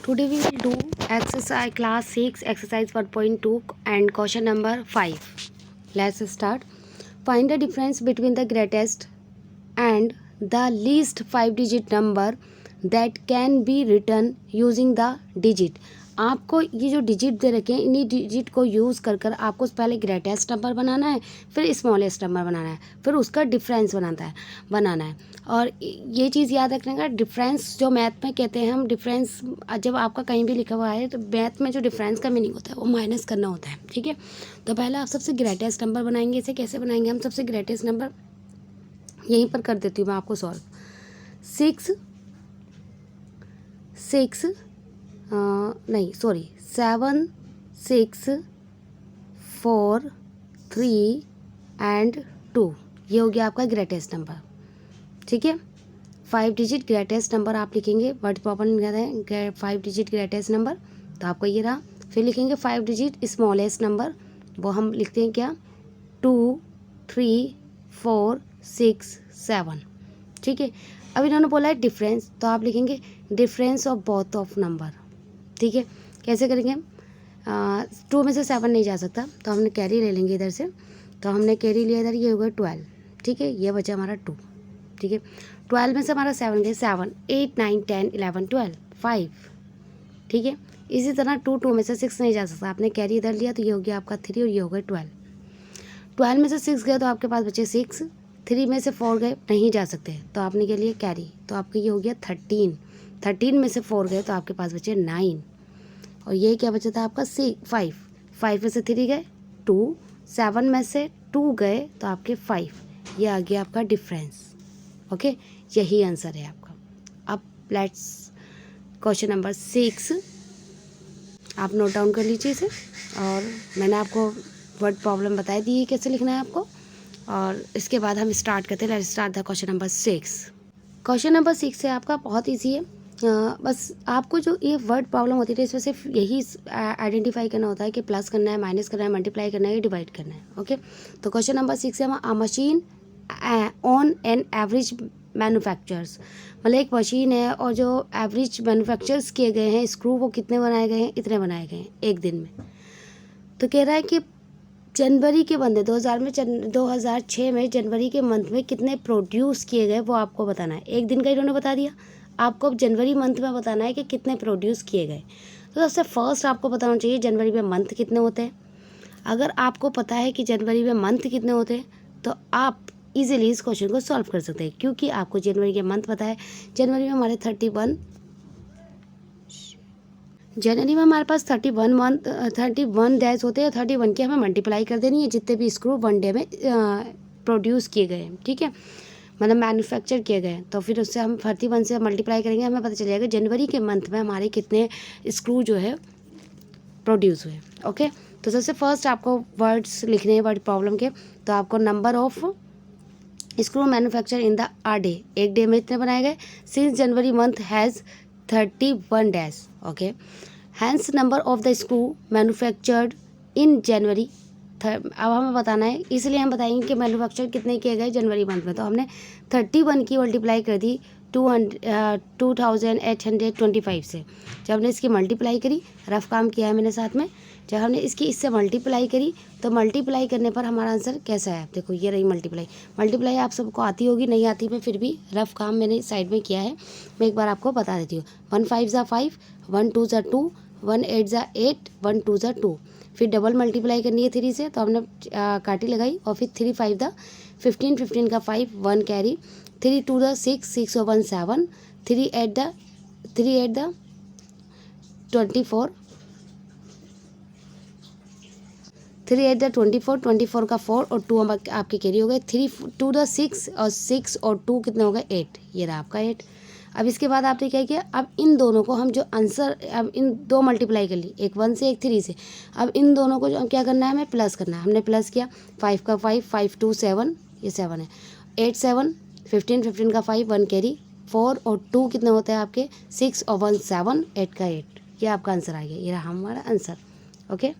Today we will do exercise class 6 exercise 1.2 and question number 5. Let's start. Find the difference between the greatest and the least 5-digit number that can be written using the digit. आपको ये जो digit दे रखे हैं इन्हीं digit को use कर कर आपको पहले ग्रेटेस्ट नंबर बनाना है, फिर स्मॉलेस्ट नंबर बनाना है, फिर उसका डिफरेंस बनाना है। और ये चीज़ याद रखने का, डिफरेंस जो मैथ में कहते हैं हम, डिफरेंस जब आपका कहीं भी लिखा हुआ है तो मैथ में जो डिफरेंस का मीनिंग होता है वो माइनस करना होता है। ठीक है, तो पहले आप सबसे ग्रेटेस्ट नंबर बनाएंगे। इसे कैसे बनाएंगे हम? सबसे ग्रेटेस्ट नंबर यहीं पर कर देती हूँ मैं आपको सॉल्व। 7 6 4 3 एंड 2, ये हो गया आपका ग्रेटेस्ट नंबर। ठीक है, 5 डिजिट ग्रेटेस्ट नंबर आप लिखेंगे। वर्ड प्रॉब्लम कहते हैं 5 डिजिट ग्रेटेस्ट नंबर, तो आपका ये रहा। फिर लिखेंगे 5 डिजिट स्मॉलेस्ट नंबर, वो हम लिखते हैं क्या? 2 3 4 6 7। ठीक है, अब इन्होंने बोला है डिफरेंस, तो आप लिखेंगे difference of both of number. ठीक है, कैसे करेंगे? 2 में से 7 नहीं जा सकता, तो हमने कैरी ले लेंगे इधर से। तो हमने कैरी लिया इधर, ये हो गया 12। ठीक है, ये बचा हमारा 2। ठीक है, 12 में से हमारा 7 गए, 7 8 9 10 11 12 5। ठीक है, इसी तरह 2 में से 6 नहीं जा सकता, आपने कैरी इधर लिया, तो ये हो गया आपका 3 और ये हो गया 12। 12 में से 6 गए तो आपके पास बचे 6। 3 में से 4 गए, नहीं जा सकते, तो आपने क्या लिया? कैरी, तो आपका ये हो गया 13। 13 में से 4 गए तो आपके पास बचे 9, और ये क्या बचा था आपका? 5। 5 में से 3 गए 2, 7 में से 2 गए तो आपके 5, ये आ गया आपका डिफरेंस। ओके, यही आंसर है आपका। अब लेट्स क्वेश्चन नंबर 6, आप नोट डाउन कर लीजिए इसे। और मैंने आपको वर्ड प्रॉब्लम बता दी है कैसे लिखना है आपको, और इसके बाद हम स्टार्ट करते हैं। Let's start the question number 6। Question number 6 है आपका, बहुत ईजी है। बस आपको जो ये वर्ड प्रॉब्लम होती है इसमें सिर्फ यही आइडेंटिफाई करना होता है कि प्लस करना है, माइनस करना है, मल्टीप्लाई करना है, या डिवाइड करना है। ओके, तो क्वेश्चन नंबर 6 है, अ machine on an average manufacturers, मतलब एक मशीन है और जो एवरेज मैन्युफैक्चर्स किए गए हैं स्क्रू, वो कितने बनाए गए हैं? इतने बनाए गए हैं एक दिन में। तो कह रहा है कि जनवरी के बंदे 2006 में जनवरी के मंथ में कितने प्रोड्यूस किए गए वो आपको बताना है। एक दिन का इन्होंने बता दिया, आपको अब जनवरी मंथ में बताना है कि कितने प्रोड्यूस किए गए। तो सबसे फर्स्ट आपको बताना चाहिए जनवरी में मंथ कितने होते हैं। अगर आपको पता है कि जनवरी में मंथ कितने होते हैं तो आप इजीली इस क्वेश्चन को सॉल्व कर सकते हैं, क्योंकि आपको जनवरी के मंथ पता है। जनवरी में हमारे 31, जनवरी में हमारे पास 31 डेज होते हैं। 31 की हमें मल्टीप्लाई कर देनी है जितने भी स्क्रू 1 डे में प्रोड्यूस किए गए हैं। ठीक है, मतलब मैन्युफैक्चर किए गए, तो फिर उससे हम 31 से मल्टीप्लाई करेंगे, हमें पता चल जाएगा जनवरी के मंथ में हमारे कितने स्क्रू जो है प्रोड्यूस हुए। ओके, तो सबसे फर्स्ट आपको वर्ड्स लिखने हैं वर्ड प्रॉब्लम के। तो आपको number of screw manufacture in the a day, एक डे में इतने बनाए गए। Since January month has 31 days. Okay, hence number of the screw manufactured in January. अब हमें बताना है, इसलिए हम बताएंगे कि मैन्युफैक्चर कितने किए गए जनवरी मंथ में। तो हमने 31 की मल्टीप्लाई कर दी 2825 से। जब हमने इसकी मल्टीप्लाई करी, रफ काम किया है मैंने साथ में, जब हमने इससे मल्टीप्लाई करी तो मल्टीप्लाई करने पर हमारा आंसर कैसा है? देखो ये रही मल्टीप्लाई आप सबको आती होगी, नहीं आती मैं फिर भी रफ काम मैंने साइड में किया है, मैं एक बार आपको बता देती हूँ। 1 5 ज़ा 5, 1 2 ज़ा 2, 1 8 ज़ा 8, 1 2 ज़ा 2। फिर डबल मल्टीप्लाई करनी है 3 से, तो हमने काटी लगाई, और फिर 3 5 दा 15, 15 का 5, 1 कैरी, 3 2 दा 6, 6 और 1 7, 3 8 दा 24, 3 8 दा 24, 24 का 4 और 2 आपके कैरी हो गए। 3 2 दा 6 और 6 और 2 कितने हो गए? 8, ये रहा आपका 8। अब इसके बाद आपने क्या किया? अब इन दोनों को हम जो आंसर, अब इन 2 मल्टीप्लाई कर ली, एक 1 से एक 3 से। अब इन दोनों को जो क्या करना है, हमें प्लस करना है। हमने प्लस किया, 5 का 5, 5 2 7, ये 7 है, 8 7, 15 15 का 5, 1 कैरी, 4 और 2 कितने होते हैं आपके? 6 और 1 7, 8 का 8, ये आपका आंसर आ गया। ये रहा हमारा आंसर। ओके।